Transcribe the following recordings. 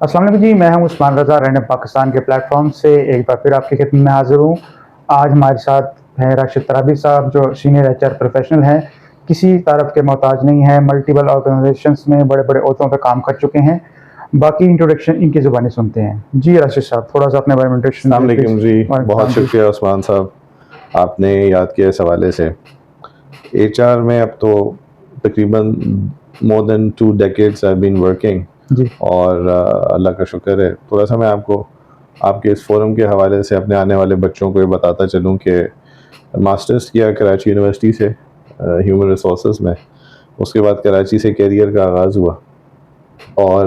अस्सलाम वालेकुम जी, मैं हूं उस्मान रज़ा रैंडम पाकिस्तान के प्लेटफ़ॉर्म से एक बार फिर आपकी खिदमत में हाज़िर हूं। आज हमारे साथ हैं राशिद तराबी साहब जो सीनियर एचआर प्रोफ़ेशनल हैं, किसी तारीफ़ के मोहताज नहीं हैं, मल्टीपल ऑर्गनाइज़ेशंस में बड़े-बड़े ओहदों पे काम कर चुके हैं। बाकी इंट्रोडक्शन इनकी ज़ुबानी सुनते हैं। जी राशिद साहब, थोड़ा-सा अपने बारे में इंट्रोडक्शन अस्सलाम दीजिए प्लीज़। वालेकुम जी, वालेकुम बहुत सलाम जी। शुक्रिया उस्मान साहब, आपने याद किया इस हवाले से। एचआर में अब तो तकरीबन more than 2 decades I have been working जी, और अल्लाह का शुक्र है। थोड़ा-सा मैं आपको आपके इस फ़ोरम के हवाले से अपने आने वाले बच्चों को ये बताता चलूँ कि मास्टर्स किया कराची यूनिवर्सिटी से ह्यूमन रिसोर्सेज़ में। उसके बाद कराची से करियर का आगाज़ हुआ और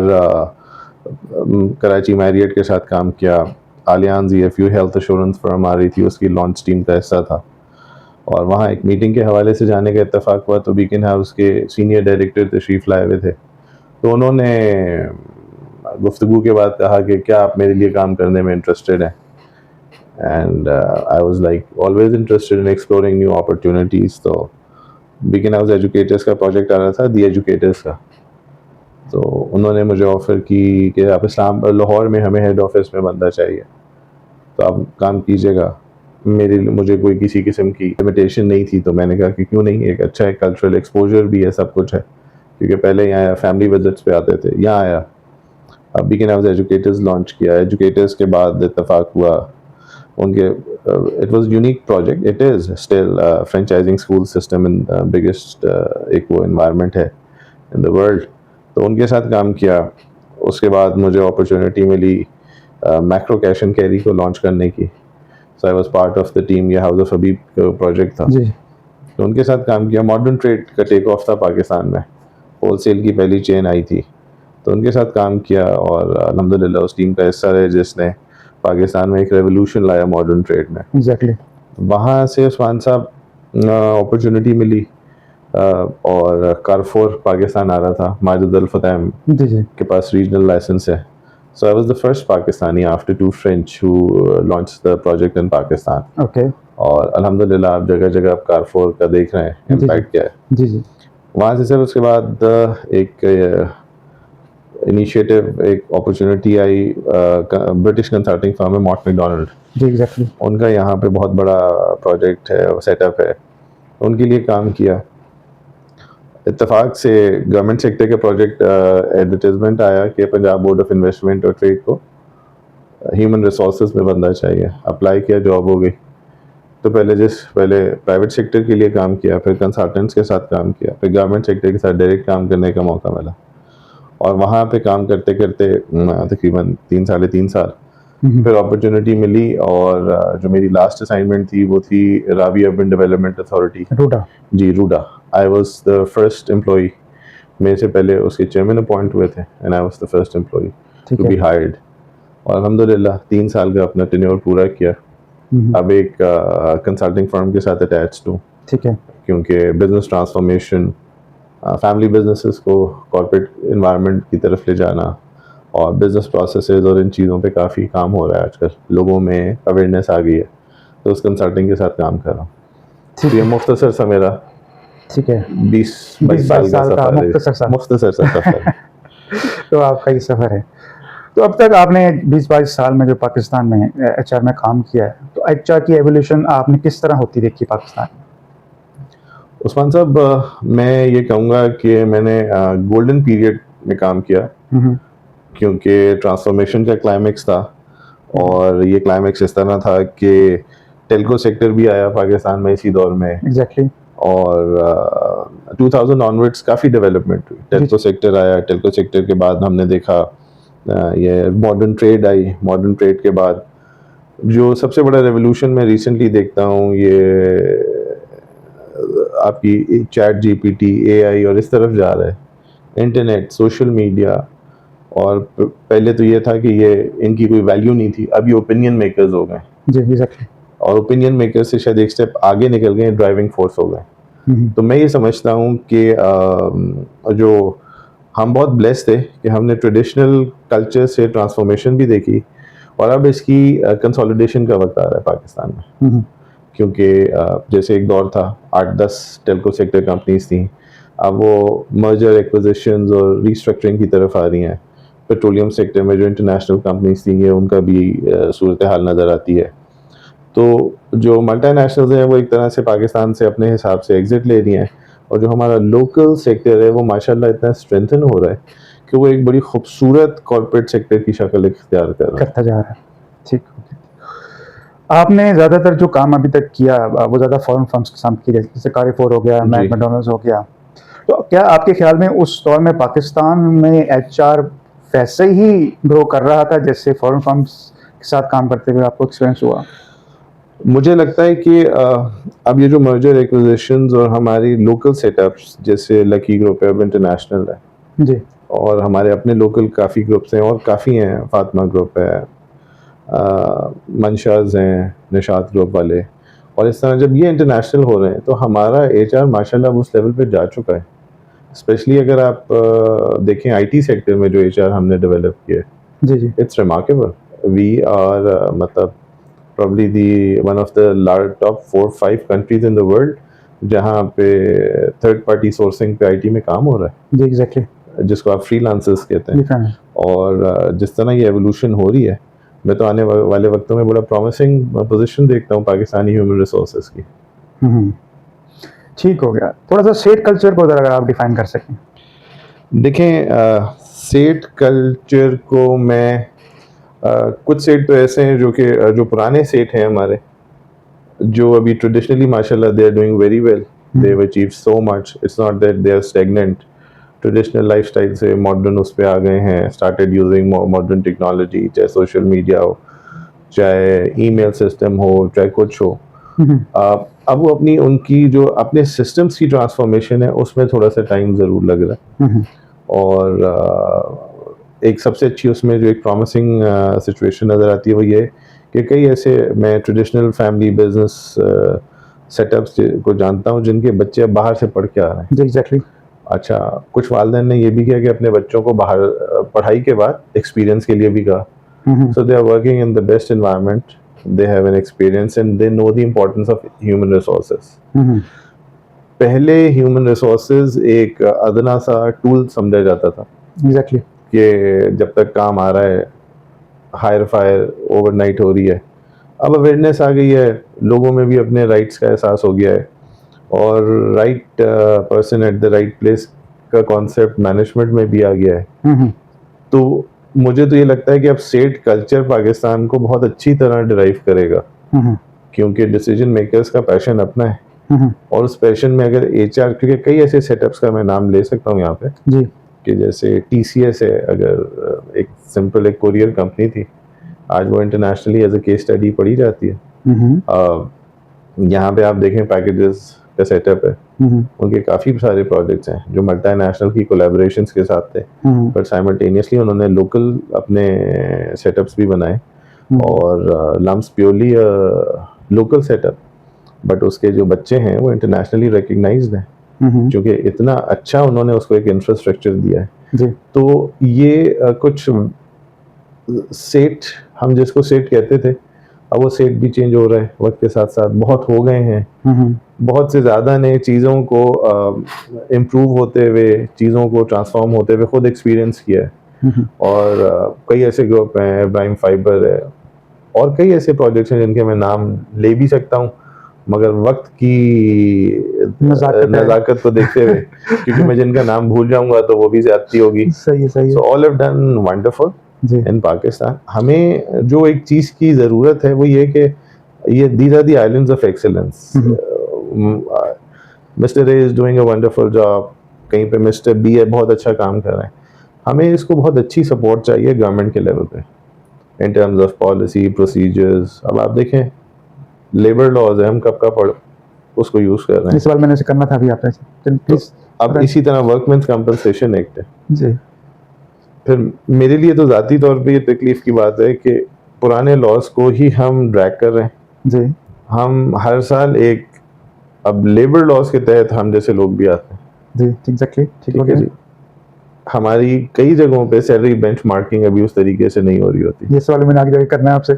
कराची मैरियट के साथ काम किया। आलियांज ईएफयू हेल्थ एश्योरेंस फर्म आ रही थी, उसकी लॉन्च टीम का हिस्सा था और वहाँ एक मीटिंग के हवाले से जाने का इत्तेफाक हुआ तो बीकन हाउस के सीनियर डायरेक्टर तशरीफ़ लाए हुए थे। तो उन्होंने गुफ्तगू के बाद कहा कि क्या आप मेरे लिए काम करने में इंटरेस्टेड हैं? And I was like always interested in exploring new opportunities. तो बीकन हाउस एजुकेटर्स का प्रोजेक्ट आ रहा था, दी एजुकेटर्स का। तो उन्होंने मुझे ऑफ़र की कि आप लाहौर में हमें हेड ऑफिस में बंदा चाहिए, तो आप काम कीजिएगा। मुझे कोई किसी किस्म की लिमिटेशन नहीं थी, तो मैंने कहा कि क्यों नहीं, एक अच्छा है, कल्चरल एक्सपोजर भी है, सब कुछ है। क्योंकि पहले यहाँ फैमिली विजिट्स पे आते थे, यहाँ आया। अब बीकन हाउस एजुकेटर्स लॉन्च किया। एजुकेटर्स के बाद इत्तेफाक हुआ उनके it was unique project, it is still franchising school system in biggest एक वो इन्वायरमेंट है इन द वर्ल्ड। तो उनके साथ काम किया। उसके बाद मुझे अपॉर्चुनिटी मिली मैक्रो कैश एंड कैरी को लॉन्च करने की। So I was part of the team, ये हाउस ऑफ हबीब प्रोजेक्ट था। जी, तो उनके साथ काम किया। मॉडर्न ट्रेड का टेक ऑफ था पाकिस्तान में, होलसेल की पहली चेन आई थी, तो उनके साथ काम किया और अल्हम्दुलिल्लाह उस टीम का हिस्सा रहे जिसने पाकिस्तान में एक रेवोल्यूशन लाया मॉडर्न ट्रेड में। एग्ज़ैक्टली। वहाँ से उस्मान साहब अपॉर्चुनिटी मिली और कारफोर पाकिस्तान आ रहा था, माजिद अल फतह जी, जी। के पास रीजनल लाइसेंस है। So I was the first Pakistani after 2 French who launched the project in Pakistan. Okay. और अल्हम्दुलिल्लाह आप जगह-जगह आप कारफोर का देख रहे हैं जी, जी। इम्पैक्ट क्या है। जी, जी। वहाँ से सर उसके बाद एक इनिशिएटिव, एक अपॉर्चुनिटी आई, ब्रिटिश कंसल्टिंग फर्म है मॉट मैकडॉनल्ड, जी, एग्ज़ैक्टली। उनका यहाँ पे बहुत बड़ा प्रोजेक्ट है, सेटअप है, उनके लिए काम किया। इत्तेफाक से गवर्नमेंट सेक्टर के प्रोजेक्ट एडवर्टाइजमेंट आया कि पंजाब बोर्ड ऑफ इन्वेस्टमेंट और ट्रेड को ह्यूमन रिसोर्सेज में बंदा चाहिए। अप्लाई किया, जॉब हो गई। तो पहले प्राइवेट सेक्टर के लिए काम किया, फिर कंसल्टेंट्स के साथ काम किया, फिर गवर्नमेंट सेक्टर के साथ डायरेक्ट काम करने का मौका मिला और वहाँ पे काम करते करते तकरीबन 3 साढ़े 3 साल हुँ, हुँ। फिर अपॉर्चुनिटी मिली और जो मेरी लास्ट असाइनमेंट थी वो थी Ravi urban development authority. RUDA. जी, RUDA. I was the first employee. मेरे से पहले उसके चेयरमैन अपॉइंट हुए थे and I was the first employee ठीक टू है। Be hired. और अल्हम्दुलिल्लाह 3 साल का अपना टेन्योर पूरा किया। हुँ, हुँ। अब एक कंसल्टिंग फर्म के साथ अटैच्ड हूँ, ठीक है। क्योंकि बिजनेस ट्रांसफॉर्मेशन, फैमिली बिजनेसेस को कॉर्पोरेट इन्वायरमेंट की तरफ ले जाना और बिजनेस प्रोसेसेस और इन चीज़ों पे काफ़ी काम हो रहा है आजकल, लोगों में अवेयरनेस आ गई है, तो उस कंसल्टिंग के साथ काम कर रहा हूँ। ठीक तो ये है। मुख्तसर सा मेरा ठीक है। 20-22 20-22 साल का साल का सफ़र है। मुख्तसर सा। मुख्तसर सा सफ़र है। तो आपका ये सफ़र है। तो अब तक आपने 20-22 साल में जो पाकिस्तान में एचआर में काम किया है, तो एचआर की एवोल्यूशन आपने किस तरह होती देखी पाकिस्तान में? उस्मान साहब, मैं ये कहूँगा कि मैंने गोल्डन पीरियड में काम किया, हुँ, हुँ। क्योंकि ट्रांसफॉर्मेशन का क्लाइमेक्स था हुँ, हुँ। और ये क्लाइमेक्स इस तरह था कि टेल्को सेक्टर भी आया पाकिस्तान में इसी दौर में एग्ज़ैक्टली। और 2000 ऑनवर्ड्स काफ़ी डेवलपमेंट हुई। जी, टेल्को जी। सेक्टर आया, टेल्को सेक्टर के बाद हमने देखा ये मॉडर्न ट्रेड आई। मॉडर्न ट्रेड के बाद जो सबसे बड़ा रेवोल्यूशन मैं रिसेंटली देखता हूँ, ये आपकी चैट जीपीटी, एआई और इस तरफ जा रहा है। Internet, social media. और पहले तो ये था कि ये इनकी कोई वैल्यू नहीं थी, अब ये ओपिनियन मेकर्स हो गए जी, एग्ज़ैक्टली। और ओपिनियन मेकर से शायद एक स्टेप आगे निकल गए, ड्राइविंग फोर्स हो गए। हुँ, हुँ। तो मैं ये समझता हूँ कि जो हम बहुत ब्लेस्ड थे कि हमने ट्रेडिशनल कल्चर से ट्रांसफॉर्मेशन भी देखी और अब इसकी कंसोलिडेशन का वक्त आ रहा है पाकिस्तान में। हुँ, हुँ। क्योंकि जैसे एक दौर था 8-10 टेल्को सेक्टर कंपनीज थी, अब वो मर्जर एक्विजिशंस और रीस्ट्रक्चरिंग की तरफ आ रही हैं। पेट्रोलियम सेक्टर में जो इंटरनेशनल कंपनीज थी ये उनका भी सूरत हाल नज़र आती है। तो जो मल्टीनेशनल्स हैं वो एक तरह से पाकिस्तान से अपने हिसाब से एग्जिट ले रही हैं, और जो हमारा लोकल सेक्टर है वो माशाल्लाह इतना स्ट्रेंथन हो रहा है कि वो एक बड़ी खूबसूरत कॉर्पोरेट सेक्टर की शक्ल इख्तियार कर रहा है। करता जा रहा है। ठीक। आपने ज़्यादातर जो काम अभी तक किया वो ज़्यादा फॉरेन फर्म्स के साथ किया, जैसे कारफोर हो गया, जी। मैकडॉनल्ड्स हो गया। तो क्या आपके ख्याल में उस दौर में पाकिस्तान में एचआर वैसे ही ग्रो कर रहा था जैसे फॉरेन फर्म्स के साथ काम करते हुए आपको एक्सपीरियंस हुआ? मुझे लगता है कि अब ये जो मर्जर एक्विजिशंस और हमारी लोकल सेटअप्स जैसे लकी ग्रुप है, अब इंटरनेशनल है, जी। और हमारे अपने लोकल काफ़ी ग्रुप्स हैं और काफ़ी हैं, फातिमा ग्रुप है, मंशाज हैं, निशात ग्रुप वाले, और इस तरह जब ये इंटरनेशनल हो रहे हैं तो हमारा एचआर माशाल्लाह उस लेवल पे जा चुका है। स्पेशली अगर आप देखें आईटी सेक्टर में जो एचआर हमने डेवलप किया है, जी, जी। It's remarkable. वी आर मतलब probably one of the large top 4-5 countries in the world जहाँ पे थर्ड पार्टी सोर्सिंग पे आईटी में काम हो रहा है, जी, एग्जैक्टली। जिसको आप फ्रीलांसर्स कहते हैं। डिफरेंट है। और जिस तरह ये एवोल्यूशन हो रही है, मैं तो आने वाले वक्तों में बड़ा प्रॉमिसिंग पोजीशन देखता हूँ पाकिस्तानी ह्यूमन रिसोर्सेज की। हम्म, ठीक हो गया। थोड़ा सा स्टेट कल्चर को अगर आप डिफाइन कर सकें। देखें, सेट कल्चर को मैं कुछ सेट तो ऐसे हैं जो कि जो पुराने सेट हैं हमारे, जो अभी ट्रेडिशनली माशाल्लाह they are doing very well, they have achieved so much, it's not that they are stagnant. Traditional lifestyle से मॉडर्न उस पे आ गए हैं, स्टार्टेड यूजिंग मॉडर्न टेक्नोलॉजी, चाहे सोशल मीडिया हो, चाहे ईमेल सिस्टम हो, चाहे कुछ हो। अब वो अपनी उनकी जो अपने सिस्टम्स की ट्रांसफॉर्मेशन है उसमें थोड़ा सा टाइम ज़रूर लग रहा है। और एक सबसे अच्छी उसमें जो एक प्रॉमिसिंग सिचुएशन नज़र आती है वो ये कि कई ऐसे मैं ट्रेडिशनल फैमिली बिजनेस सेटअप्स को जानता हूँ जिनके बच्चे अब बाहर से पढ़ के आ रहे हैं। जी, एग्जैक्टली। अच्छा, कुछ वालिदैन ने ये भी किया कि अपने बच्चों को बाहर पढ़ाई के बाद एक्सपीरियंस के लिए भी कहा। So they are working in the best environment, they have an experience and they know the importance of human resources. पहले ह्यूमन रिसोर्सेज एक अदना सा टूल समझा जाता था, एग्जैक्टली, कि जब तक काम आ रहा है, हायर फायर ओवरनाइट हो रही है। अब अवेयरनेस आ गई है, लोगों में भी अपने राइट्स का एहसास हो गया है, और right person at the right place का कॉन्सेप्ट मैनेजमेंट में भी आ गया है। तो मुझे तो ये लगता है कि अब सेट कल्चर पाकिस्तान को बहुत अच्छी तरह डिराइव करेगा, क्योंकि डिसीजन मेकर्स का पैशन अपना है, और उस पैशन में अगर एचआर, क्योंकि कई ऐसे सेटअप्स का मैं नाम ले सकता हूँ यहाँ पे जी, कि जैसे टीसीएस है, अगर एक सिंपल एक कोरियर कंपनी थी, आज वो internationally as a case study पढ़ी जाती है। यहाँ पे आप देखें पैकेजेस का सेटअप है, उनके काफ़ी सारे प्रोजेक्ट्स हैं जो मल्टीनेशनल की कोलैबोरेशंस के साथ थे, बट साइमल्टेनियसली उन्होंने लोकल अपने सेटअप्स भी बनाए, और LUMS purely local setup, but उसके जो बच्चे हैं वो इंटरनेशनली रिकग्नाइज्ड हैं, क्योंकि इतना अच्छा उन्होंने उसको एक इंफ्रास्ट्रक्चर दिया है। जी। तो ये कुछ सेट, हम जिसको सेट कहते थे, अब वो सेट भी चेंज हो रहा है वक्त के साथ साथ, बहुत हो गए हैं, बहुत से ज़्यादा ने चीज़ों को इम्प्रूव होते हुए, चीज़ों को ट्रांसफॉर्म होते हुए खुद एक्सपीरियंस किया है। और कई ऐसे ग्रुप हैं, इब्राहिम फाइबर है, और कई ऐसे प्रोजेक्ट्स हैं जिनके मैं नाम ले भी सकता हूँ, मगर वक्त की नज़ाकत को देखते हुए क्योंकि मैं जिनका नाम भूल जाऊंगा तो वो भी ज़्यादती होगी। सही है। So all have done wonderful in Pakistan. हमें जो एक चीज़ की ज़रूरत है वो ये कि ये these are the islands of excellence. Mister A is doing a wonderful job, कहीं पे मिस्टर बी है बहुत अच्छा काम कर रहे हैं, हमें इसको बहुत अच्छी सपोर्ट चाहिए गवर्नमेंट के लेवल पे in terms of policy procedures. अब आप देखें लेबर लॉज है, हम कब का पढ़ उसको यूज़ कर रहे हैं। इस सवाल मैंने करना था अभी आपने, प्लीज। अब इसी तरह वर्कमेंस कंपनसेशन एक्ट है जी। फिर मेरे लिए तो ज़ाती तौर पे ये तकलीफ की बात है कि पुराने लॉज को ही हम ड्रैग कर रहे हैं। जी। हम हर साल एक, अब लेबर लॉज के तहत हम जैसे लोग भी आते हैं। जी, एग्जैक्टली, ठीक है जी। हमारी कई जगहों पे सैलरी बेंचमार्किंग अभी उस तरीके से नहीं हो रही होती। ये सवाल मैंने आगे जाके करना है आपसे।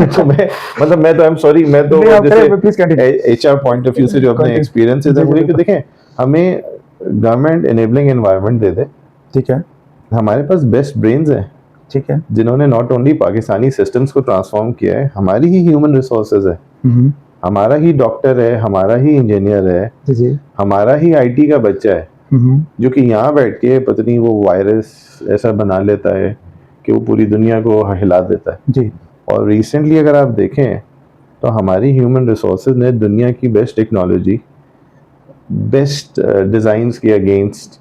तो मैं तो आई एम सॉरी, मैं तो जैसे एचआर पॉइंट ऑफ व्यू से जो अपने एक्सपीरियंसेस है वो देखें, हमें गवर्नमेंट एनेबलिंग एनवायरनमेंट दे दे, ठीक है, हमारे पास बेस्ट ब्रेन्स हैं ठीक है। जिन्होंने नॉट ओनली पाकिस्तानी सिस्टम्स को ट्रांसफॉर्म किया है, हमारी ही ह्यूमन रिसोर्सेज है, हम्म, हमारा ही डॉक्टर है, हमारा ही इंजीनियर है, जी जी। हमारा ही आईटी का बच्चा है हम्म, जो कि यहाँ बैठ के पता नहीं वो वायरस ऐसा बना लेता है कि वो पूरी दुनिया को हिला देता है। जी। और रिसेंटली अगर आप देखें तो हमारी ह्यूमन रिसोर्सेज ने दुनिया की बेस्ट टेक्नोलॉजी, बेस्ट डिज़ाइंस के अगेंस्ट,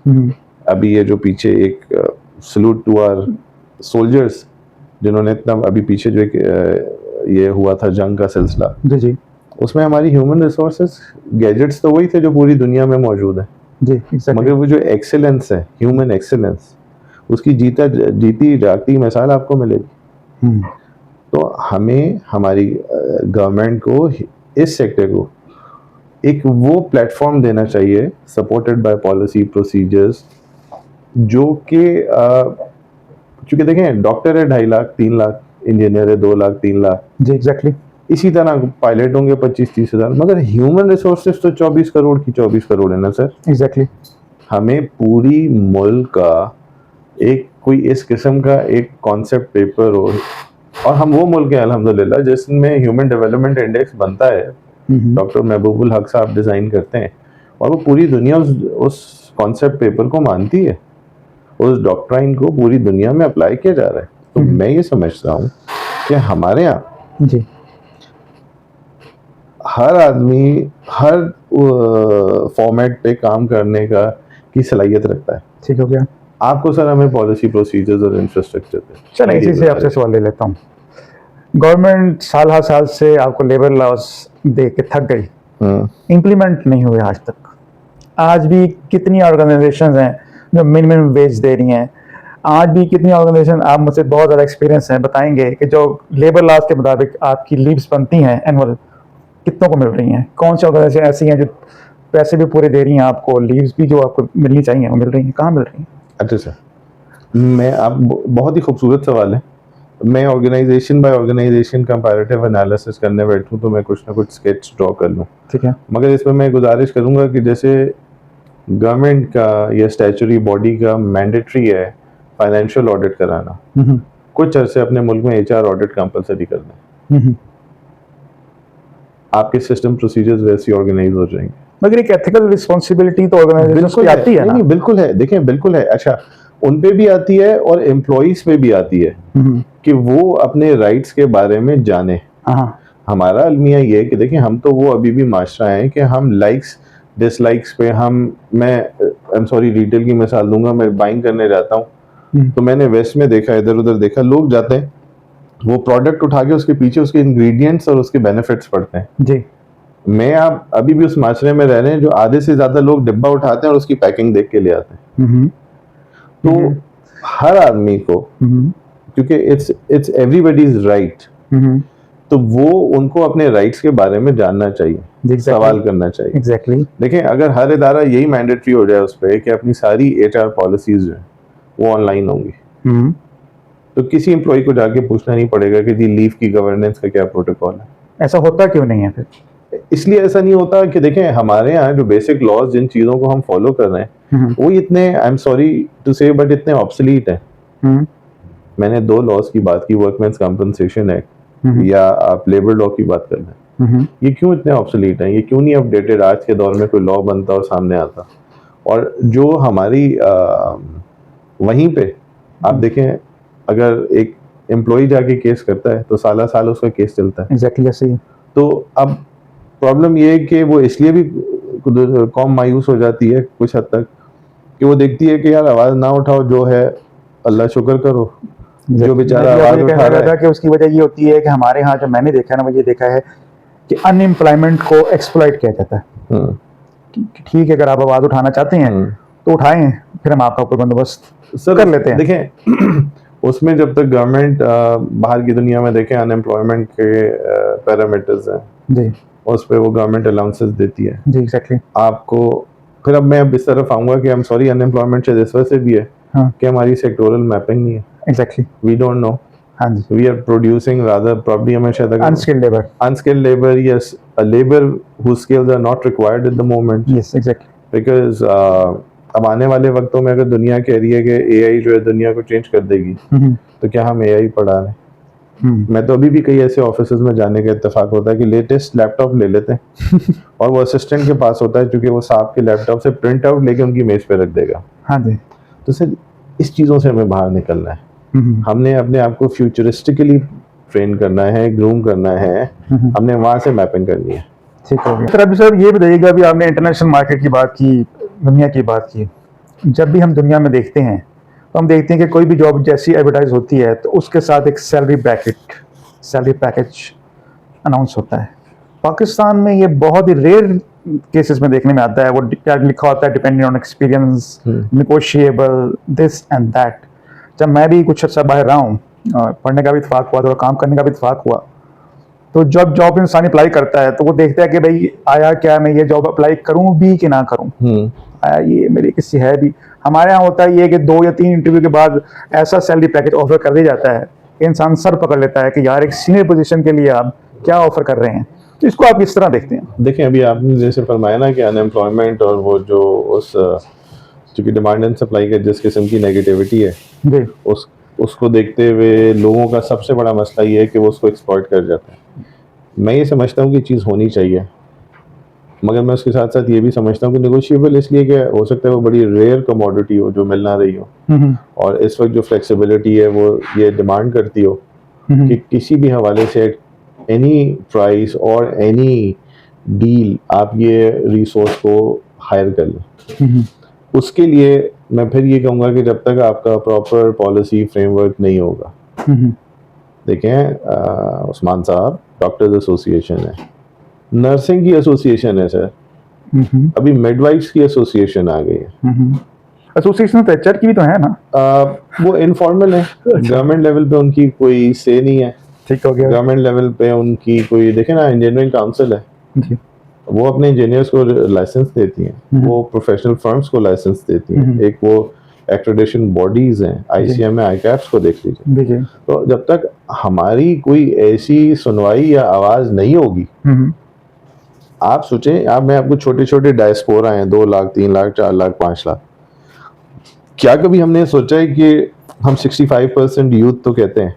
अभी ये जो पीछे एक सल्यूट टू आवर सोल्जर्स जिन्होंने इतना अभी पीछे जो एक ये हुआ था जंग का सिलसिला, जी जी उसमें हमारी ह्यूमन रिसोर्सेज गैजेट्स तो वही थे जो पूरी दुनिया में मौजूद है, जी, एग्जैक्टली। मगर वो जो एक्सेलेंस है, ह्यूमन एक्सेलेंस, उसकी जीती जागती मिसाल आपको मिलेगी। तो हमें हमारी गवर्नमेंट को इस सेक्टर को एक वो प्लेटफॉर्म देना चाहिए सपोर्टेड बाय पॉलिसी प्रोसीजर्स, जो कि क्योंकि देखें डॉक्टर है 2.5 लाख 3 लाख, इंजीनियर है 2 लाख 3 लाख, जी एग्जैक्टली। इसी तरह पायलट होंगे 25-30 हज़ार, मगर ह्यूमन रिसोर्सेज तो 24 करोड़ की 24 करोड़ है ना सर। एग्जैक्टली। हमें पूरी मुल्क का एक कोई इस किस्म का एक कॉन्सेप्ट पेपर हो, और हम वो मुल्क हैं अल्हम्दुलिल्लाह जिसमें ह्यूमन डेवलपमेंट इंडेक्स बनता है, डॉक्टर महबूबुल हक साहब डिज़ाइन करते हैं, और वो पूरी दुनिया उस कॉन्सेप्ट पेपर को मानती है, उस डॉक्ट्राइन को पूरी दुनिया में अप्लाई किया जा रहा है। तो मैं ये समझता हूँ कि हमारे यहाँ जी हर आदमी हर फॉर्मेट पे काम करने का की सलाहियत रखता है। ठीक हो गया। आपको सर हमें पॉलिसी प्रोसीजर्स और इंफ्रास्ट्रक्चर चलो इसी से आपसे सवाल ले लेता हूँ। गवर्नमेंट साल हर साल से आपको लेबर लॉस दे के थक गई, इम्प्लीमेंट नहीं हुए आज तक। आज भी कितनी ऑर्गेनाइजेशंस हैं जो मिनिमम वेज दे रही हैं। आज भी कितनी ऑर्गेनाइजेशन, आप मुझसे बहुत ज़्यादा एक्सपीरियंस हैं, बताएंगे कि जो लेबर लॉस के मुताबिक आपकी लीव्स बनती हैं एनुअल, कितनों को मिल रही हैं? कौन सी ऑर्गेनाइजेशन ऐसी हैं जो पैसे भी पूरे दे रही हैं आपको, लीव्स भी जो आपको मिलनी चाहिए वो मिल रही हैं? कहाँ मिल रही हैं? अच्छा सर, मैं आप बहुत ही खूबसूरत सवाल है। मैं organization by organization comparative analysis करने बैठूं तो मैं कुछ ना कुछ स्केच ड्रॉ कर लूं, ठीक है। मगर इसमें मैं गुजारिश करूंगा कि जैसे गवर्नमेंट का या स्टैचुरी बॉडी का मैंडेटरी है फाइनेंशियल ऑडिट कराना, कुछ अरसे अपने मुल्क में एचआर ऑडिट कंपलसरी कर दें, आपके सिस्टम प्रोसीजर्स वैसे ऑर्गेनाइज हो जाएंगे। मगर एक एथिकल रिस्पॉन्सिबिलिटी तो ऑर्गेनाइजेशंस की आती है ना? नहीं बिल्कुल है, देखें बिल्कुल है। अच्छा, उन पे भी आती है और एम्प्लॉइज पे भी आती है कि वो अपने राइट्स के बारे में जाने। हमारा अलमिया ये है कि देखिए हम तो वो अभी भी माशरा है कि हम लाइक्स डिसलाइक्स पे मैं आई एम सॉरी रिटेल की मिसाल दूंगा, मैं बाइंग करने जाता हूँ तो मैंने वेस्ट में देखा, इधर उधर देखा, लोग जाते हैं वो प्रोडक्ट उठा के उसके पीछे उसके इंग्रेडिएंट्स और उसके बेनिफिट्स पढ़ते हैं जी। मैं आप अभी भी उस माशरे में रह रहे हैं जो आधे से ज्यादा लोग डिब्बा उठाते हैं और उसकी पैकिंग देख के ले आते हैं। तो हर आदमी को, क्योंकि इट्स एवरीबॉडीज राइट, तो वो उनको अपने राइट्स के बारे में जानना चाहिए, सवाल करना चाहिए। एग्जैक्टली। देखें अगर हर इदारा यही मैंडेटरी हो जाए उस पर कि अपनी सारी एचआर पॉलिसीज जो है वो ऑनलाइन होंगी, तो किसी एम्प्लॉय को जाके पूछना नहीं पड़ेगा कि जी लीव की गवर्नेंस का क्या प्रोटोकॉल है। ऐसा होता क्यों नहीं है फिर? इसलिए ऐसा नहीं होता कि देखें हमारे यहाँ जो बेसिक लॉज जिन चीज़ों को हम फॉलो कर रहे हैं वो इतने, आई एम सॉरी टू से बट इतने ऑब्सोलीट हैं। मैंने 2 लॉज की बात की, वर्कमेंस कंपनसेशन एक्ट या आप लेबर लॉ की बात कर रहे हैं, ये क्यों इतने ऑब्सोलीट हैं? ये क्यों नहीं अपडेटेड? आज के दौर में कोई लॉ बनता और सामने आता। और जो हमारी वहीं पे आप देखें अगर एक एम्प्लॉय जाके केस करता है तो साल उसका केस चलता है। एग्जैक्टली ऐसे ही। तो अब प्रॉब्लम ये है कि वो इसलिए भी कौम मायूस हो जाती है कुछ हद तक कि वो देखती है कि यार आवाज़ ना उठाओ, जो है अल्लाह शुक्र करो, जो बेचारा आवाज़ उठा रहा है। कि उसकी वजह ये होती है कि हमारे यहाँ जो मैंने देखा ना, मुझे देखा है कि अनएम्प्लॉयमेंट को एक्सप्लॉइट किया जाता है। ठीक है, अगर आप आवाज़ उठाना चाहते हैं तो उठाएं, फिर हम आपका कोई बंदोबस्त कर लेते हैं। देखें उसमें जब तक गवर्नमेंट बाहर की दुनिया में देखें अनएम्प्लॉयमेंट के पैरामीटर्स हैं जी, उस पर वो गवर्नमेंट अलाउंसेस देती है जी एग्जैक्टली आपको। फिर अब मैं इस तरफ आऊंगा कि आई एम सॉरी अनएम्प्लॉयमेंट शायद इस वजह से भी है कि हमारी सेक्टोरल मैपिंग नहीं है। Exactly, we don't know. हाँ जी, we are producing rather probably हमें शायद unskilled labour, yes, a labour whose skills are not required at the moment. Yes exactly, because अब आने वाले वक्तों में अगर दुनिया कह रही है कि एआई जो है दुनिया को चेंज कर देगी, तो क्या हम एआई पढ़ा रहे हैं? मैं तो अभी भी कई ऐसे ऑफिसेज में जाने का इत्तेफाक होता है कि लेटेस्ट लैपटॉप ले लेते हैं और वो असिस्टेंट के पास होता है, क्योंकि वो साहब के लैपटॉप से प्रिंट आउट लेके उनकी मेज पे रख देगा। हाँ जी। तो सर इस चीज़ों से हमें बाहर निकलना है। हमने अपने आप को फ्यूचरिस्टिकली ट्रेन करना है, ग्रूम करना है, हमने वहाँ से मैपिंग करनी है। ठीक हो गया। अभी सर ये बताइएगा, अभी आपने इंटरनेशनल मार्केट की बात की, दुनिया की बात की। जब भी हम दुनिया में देखते हैं तो हम देखते हैं कि कोई भी जॉब जैसी एडवर्टाइज होती है तो उसके साथ एक सैलरी पैकेज अनाउंस होता है। पाकिस्तान में ये बहुत ही रेयर केसेस में देखने में आता है। वो क्या लिखा होता है, depending on experience, negotiable, this and that. जब मैं भी कुछ अर्सा बाहर रहा हूँ, पढ़ने का भी इत्तेफाक हुआ, थोड़ा काम करने का भी इत्तेफाक हुआ, तो जब जॉब इंसान अप्लाई करता है तो वो देखता है कि भाई आया क्या, मैं ये जॉब अप्लाई करूं भी कि ना करूं, आया ये मेरी किसी है भी। हमारे यहाँ होता है ये कि 2 या 3 इंटरव्यू के बाद ऐसा सैलरी पैकेज ऑफर कर दिया जाता है कि इंसान सर पकड़ लेता है कि यार एक सीनियर पोजीशन के लिए आप क्या ऑफर कर रहे हैं। तो इसको आप किस तरह देखते हैं? देखें, अभी आपने जैसे फरमाया ना कि अनएम्प्लॉयमेंट और वो जो उस चूँकि डिमांड एंड सप्लाई का जिस किस्म की नेगेटिविटी है जी। उसको देखते हुए लोगों का सबसे बड़ा मसला ये है कि वो उसको एक्सप्लॉइट कर जाते हैं। मैं ये समझता हूँ कि चीज़ होनी चाहिए, मगर मैं उसके साथ साथ ये भी समझता हूँ कि नेगोशिएबल इसलिए कि हो सकता है वो बड़ी रेयर कमोडिटी हो जो मिल ना रही हो, और इस वक्त जो फ्लेक्सिबिलिटी है वो ये डिमांड करती हो कि किसी भी हवाले से एनी प्राइस और एनी डील आप ये रिसोर्स को हायर कर लें। उसके लिए मैं फिर ये कहूँगा कि जब तक आपका प्रॉपर पॉलिसी फ्रेमवर्क नहीं होगा, देखें उस्मान साहब, डॉक्टर्स एसोसिएशन है, नर्सिंग की एसोसिएशन है सर, अभी मिडवाइफ्स की एसोसिएशन आ गई है। एसोसिएशन तो एचआर की भी तो है ना? वो इनफॉर्मल है, गवर्नमेंट लेवल पे उनकी कोई से नहीं है। ठीक हो गया। गवर्नमेंट लेवल पे उनकी कोई, देखे ना, इंजीनियरिंग काउंसिल है जी। वो अपने इंजीनियर्स को लाइसेंस देती हैं, वो प्रोफेशनल फर्म्स को लाइसेंस देती हैं, एक वो एक्रेडिटेशन बॉडीज हैं, आईसीएम है, आईकैप्स को देख लीजिए। तो जब तक हमारी कोई ऐसी सुनवाई या आवाज नहीं होगी, आप सोचें, मैं आपको छोटे छोटे डायस्पोरा हैं, 2 लाख 3 लाख 4 लाख 5 लाख, क्या कभी हमने सोचा है कि हम 65% यूथ तो कहते हैं,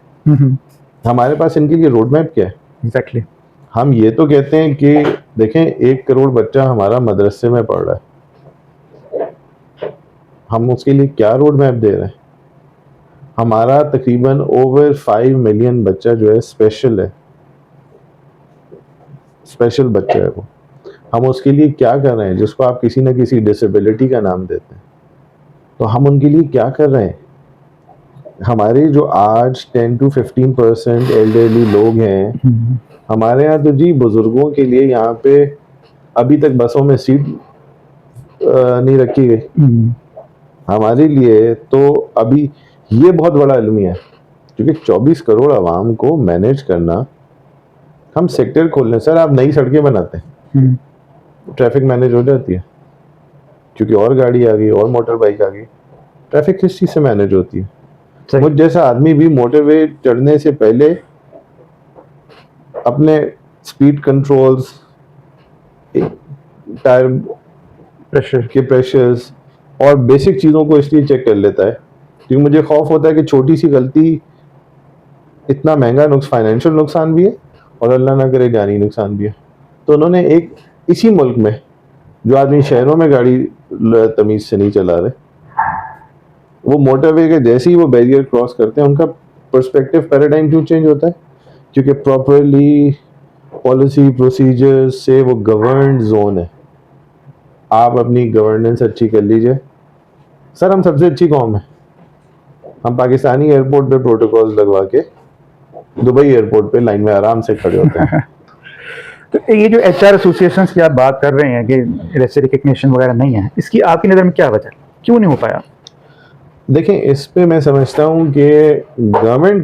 हमारे पास इनके लिए रोड मैप क्या है? एग्जैक्टली। हम ये तो कहते हैं कि देखें 1 करोड़ बच्चा हमारा मदरसे में पढ़ रहा है, हम उसके लिए क्या रोड मैप दे रहे हैं? हमारा तकरीबन ओवर 5 मिलियन बच्चा जो है स्पेशल है, स्पेशल बच्चा है वो, हम उसके लिए क्या कर रहे हैं? जिसको आप किसी न किसी डिसेबिलिटी का नाम देते हैं, तो हम उनके लिए क्या कर रहे हैं? हमारे जो आज 10 to 15% एल्डरली लोग हैं, हमारे यहाँ तो जी बुजुर्गों के लिए यहाँ पे अभी तक बसों में सीट नहीं रखी गई। हमारे लिए तो अभी ये बहुत बड़ा अलमिया है, क्योंकि 24 करोड़ आवाम को मैनेज करना, हम सेक्टर खोल लें सर, आप नई सड़कें बनाते हैं, ट्रैफिक मैनेज हो जाती है, क्योंकि और गाड़ी आ गई और मोटर बाइक आ गई, ट्रैफिक किस चीज़ से मैनेज होती है? मुझ जैसा आदमी भी मोटरवे चढ़ने से पहले अपने स्पीड कंट्रोल्स, टायर प्रेशर के प्रेशर्स और बेसिक चीज़ों को इसलिए चेक कर लेता है क्योंकि मुझे खौफ होता है कि छोटी सी गलती इतना महंगा फाइनेंशियल नुकसान भी है और अल्लाह ना करे जानी नुकसान भी है। तो उन्होंने एक इसी मुल्क में जो आदमी शहरों में गाड़ी तमीज़ से नहीं चला रहे, वो मोटरवे के जैसे ही वो बैरियर क्रॉस करते हैं उनका पर्सपेक्टिव पैराडाइम क्यों चेंज होता है? क्योंकि प्रॉपरली पॉलिसी प्रोसीजर से वो गवर्नड जोन है। आप अपनी गवर्नेंस अच्छी कर लीजिए सर, हम सबसे अच्छी कौम है, हम पाकिस्तानी एयरपोर्ट पे प्रोटोकॉल लगवा के दुबई एयरपोर्ट पे लाइन में आराम से खड़े होते हैं। तो ये जो एचआर एसोसिएशन की आप बात कर रहे हैं कि ऐसे रिकग्निशन वगैरह नहीं है, इसकी आपकी नज़र में क्या वजह, क्यों नहीं हो पाया? देखें, इस पे मैं समझता हूँ कि गवर्नमेंट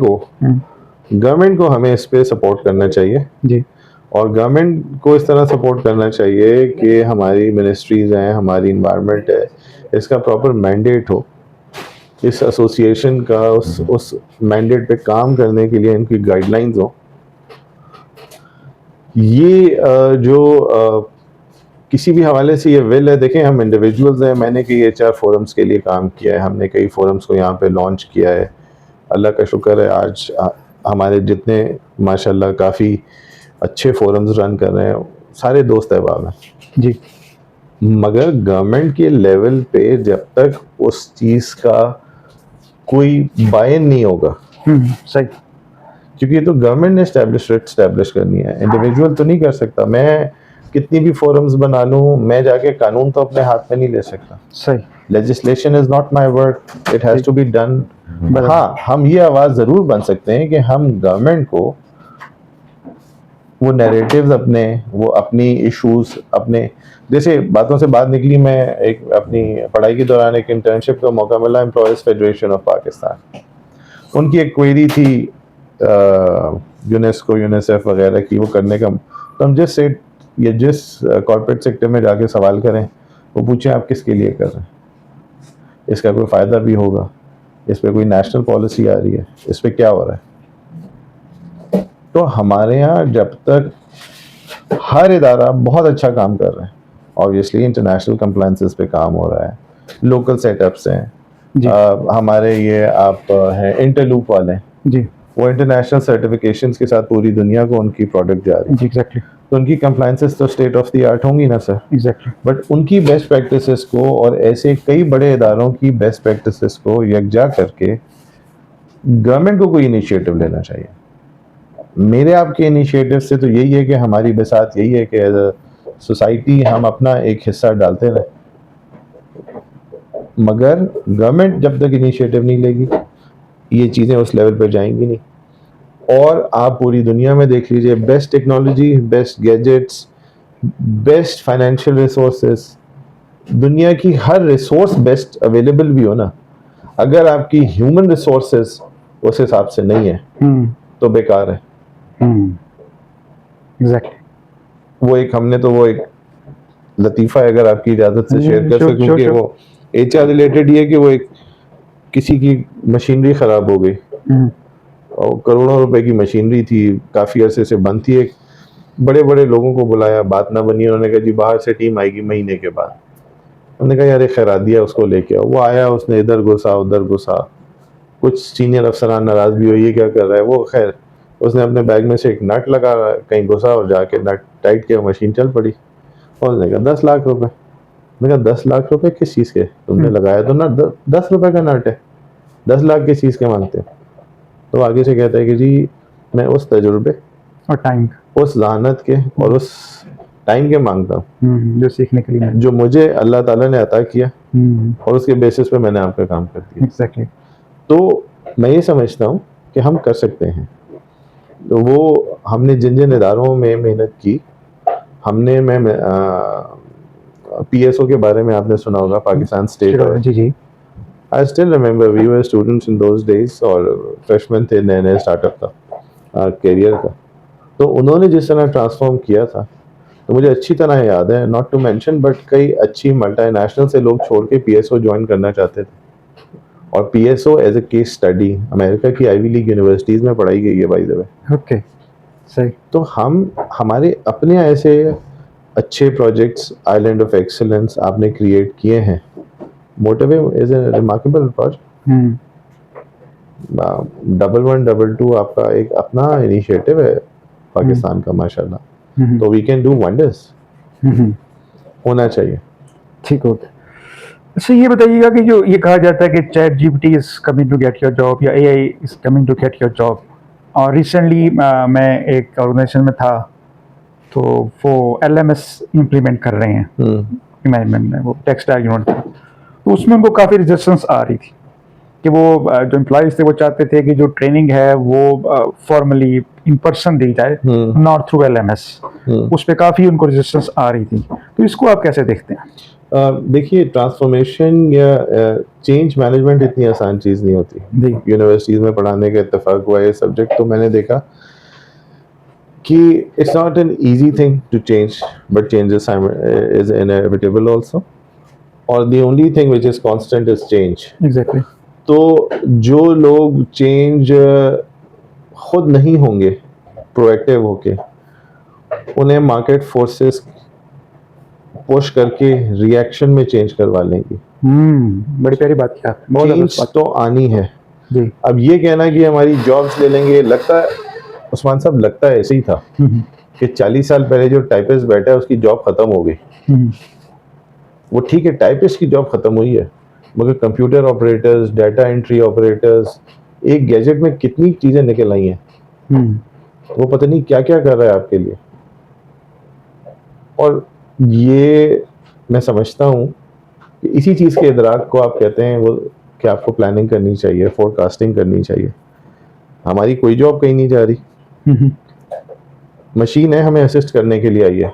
को हमें इस पे सपोर्ट करना चाहिए जी, और गवर्नमेंट को इस तरह सपोर्ट करना चाहिए कि हमारी मिनिस्ट्रीज हैं, हमारी इन्वायरमेंट है, इसका प्रॉपर मैंडेट हो, इस एसोसिएशन का उस मैंडेट पे काम करने के लिए इनकी गाइडलाइंस हो। ये जो किसी भी हवाले से ये विल है। देखें, हम इंडिविजुअल्स हैं, मैंने कई HR फोरम्स के लिए काम किया है, हमने कई फोरम्स को यहाँ पे लॉन्च किया है। अल्लाह का शुक्र है आज हमारे जितने माशाल्लाह काफ़ी अच्छे फोरम्स रन कर रहे हैं सारे दोस्त अहबाब हैं जी। मगर गवर्नमेंट के लेवल पे जब तक उस चीज़ का कोई बायन नहीं होगा, सही। क्योंकि ये तो गवर्नमेंट ने स्टैब्लिश करनी है, इंडिविजुअल तो नहीं कर सकता। मैं कितनी भी फोरम्स बना लूँ, मैं जाके कानून तो अपने हाथ में नहीं ले सकता। सही। Legislation is not my work, it has to be done. बराबर। हाँ, हम ये आवाज़ ज़रूर बन सकते हैं कि हम गवर्नमेंट को वो नैरेटिव्स अपने, वो अपनी इश्यूज अपने, जैसे बातों से बात निकली, मैं एक अपनी पढ़ाई के दौरान एक इंटर्नशिप का मौका मिला एम्प्लॉयज़ फेडरेशन ऑफ पाकिस्तान। उनकी एक क्वेरी थी यूनेस्को यूनिसेफ वगैरह की, वो करने का। तो हम जिस सेट या जिस कॉर्पोरेट सेक्टर में जाके सवाल करें, वो पूछें आप किसके लिए कर रहे हैं, इसका कोई फ़ायदा भी होगा, इस पर कोई नेशनल पॉलिसी आ रही है, इस पर क्या हो रहा है। तो हमारे यहाँ जब तक हर इदारा बहुत अच्छा काम कर रहा है, ऑब्वियसली इंटरनेशनल कंप्लायंसेस पे काम हो रहा है, लोकल सेटअप्स हैं, हमारे ये आप हैं इंटरलूप वाले जी, वो इंटरनेशनल सर्टिफिकेशंस के साथ पूरी दुनिया को उनकी प्रोडक्ट जा रही है। जी, एग्जैक्टली। तो उनकी कंप्लायंसेस तो स्टेट ऑफ द आर्ट होंगी ना सर, एग्जैक्टली। बट उनकी बेस्ट प्रैक्टिसेस को और ऐसे कई बड़े इदारों की बेस्ट प्रैक्टिसेस को यकजा करके गवर्नमेंट को कोई इनिशिएटिव लेना चाहिए। मेरे आपके इनिशिएटिव से तो यही है कि हमारी बिसात यही है कि एज अ सोसाइटी हम अपना एक हिस्सा डालते रहें, मगर गवर्नमेंट जब तक इनिशिएटिव नहीं लेगी ये चीज़ें उस लेवल पर जाएंगी नहीं। और आप पूरी दुनिया में देख लीजिए, best technology, best gadgets, best financial resources, दुनिया की हर रिसोर्स बेस्ट अवेलेबल भी हो ना, अगर आपकी ह्यूमन रिसोर्सेस उस हिसाब से नहीं है तो बेकार है। एग्जैक्टली। वो एक हमने तो वो एक लतीफ़ा है, अगर आपकी इजाज़त से शेयर कर सकूं, क्योंकि वो HR रिलेटेड ही है कि वो एक किसी की मशीनरी ख़राब हो गई और करोड़ों रुपए की मशीनरी थी, काफ़ी अरसे से बंद थी। एक बड़े बड़े लोगों को बुलाया, बात ना बनी, उन्होंने कहा जी बाहर से टीम आएगी महीने के बाद। उन्होंने कहा यार एक खैरात दिया उसको लेके आओ। वो आया, उसने इधर घुसा उधर घुसा, कुछ सीनियर अफसरान नाराज़ भी हुई, ये क्या कर रहा है। वो खैर उसने अपने बैग में से एक नट लगा, कहीं घुसा और जाके नट टाइट किया, मशीन चल पड़ी। और उसने कहा 10 लाख रुपए। मैंने कहा 10 लाख रुपए किस चीज़ के, तुमने लगाया तो ना 10 रुपए का नट है, 10 लाख किस चीज़ के मांगते हो। तो आगे से कहता है कि जी मैं उस तजुर्बे और टाइम, उस जहानत के और उस टाइम के मांगता हूँ जो सीखने के लिए जो मुझे अल्लाह ताला ने अता किया, और उसके बेसिस पे मैंने आपका काम कर दिया। एग्जैक्टली। तो मैं ये समझता हूँ कि हम कर सकते हैं। तो वो हमने जिन जिन इदारों में मेहनत की, हमने मैं PSO के बारे में आपने सुना होगा, पाकिस्तान स्टेट। जी जी। I still remember we were students in those days, और फ्रेशमैन थे, नए नए स्टार्टअप था करियर का। तो उन्होंने जिस तरह ट्रांसफॉर्म किया था, तो मुझे अच्छी तरह याद है, नॉट टू मेंशन, बट कई अच्छी मल्टीनेशनल से लोग छोड़ के PSO ज्वाइन करना चाहते थे। और PSO as a case study America की आईवी लीग यूनिवर्सिटीज़ में पढ़ाई गई है बाय द वे। ओके, सही। तो हम हमारे अपने ऐसे अच्छे प्रोजेक्ट्स, आइलैंड ऑफ एक्सीलेंस आपने क्रिएट किए हैं। मोटिवे इज ए रिमार्केबल प्रोजेक्ट। 1122 आपका एक अपना इनिशिएटिव है पाकिस्तान का माशाल्लाह। तो वी कैन डू वंडर्स, होना चाहिए। ठीक होता है। अच्छा ये बताइएगा कि जो ये कहा जाता है कि chat GPT is coming to get your job या AI is coming to get your job, और रिसेंटली मैं एक ऑर्गेनाइजेशन में था, तो वो LMS इम्प्लीमेंट कर रहे हैं मैनेजमेंट में, वो टेक्स्ट डायग्नोड था। तो उसमें उनको काफ़ी रेजिस्टेंस आ रही थी कि वो जो एम्प्लॉयज़ थे वो चाहते थे कि जो ट्रेनिंग है वो फॉर्मली इन पर्सन दी जाए, नॉट थ्रू LMS। उस पर काफ़ी उनको रेजिस्टेंस आ रही थी। तो इसको आप कैसे देखते हैं? देखिए, ट्रांसफॉर्मेशन या चेंज मैनेजमेंट इतनी आसान चीज़ नहीं होती। यूनिवर्सिटीज़ में पढ़ाने का इत्तेफाक हुआ ये सब्जेक्ट, तो मैंने देखा कि it's not an easy thing to change, but changes is inevitable also, और the only thing which is constant is change. Exactly. तो जो लोग चेंज खुद नहीं होंगे प्रोएक्टिव होके, उन्हें मार्केट फोर्सेस पुश करके रिएक्शन में चेंज करवा लेंगी। बड़ी प्यारी बात की आपने, बहुत चेंज ज़बरदस्त बात तो आनी है। जी। अब ये कहना कि हमारी जॉब्स ले लेंगे, लगता है उस्मान साहब, लगता है ऐसे ही था कि 40 साल पहले जो टाइपिस्ट बैठा है उसकी जॉब खत्म हो गई। वो ठीक है, टाइपिस्ट की जॉब खत्म हुई है, मगर computer operators, data entry operators, एक गैजेट में कितनी चीजें निकल आई हैं। वो पता नहीं क्या क्या कर रहा है आपके लिए। और ये मैं समझता हूँ कि इसी चीज़ के इदराक को आप कहते हैं वो कि आपको प्लानिंग करनी चाहिए, फोरकास्टिंग करनी चाहिए। हमारी कोई जॉब कहीं नहीं जा रही। मशीन है हमें असिस्ट करने के लिए आई है।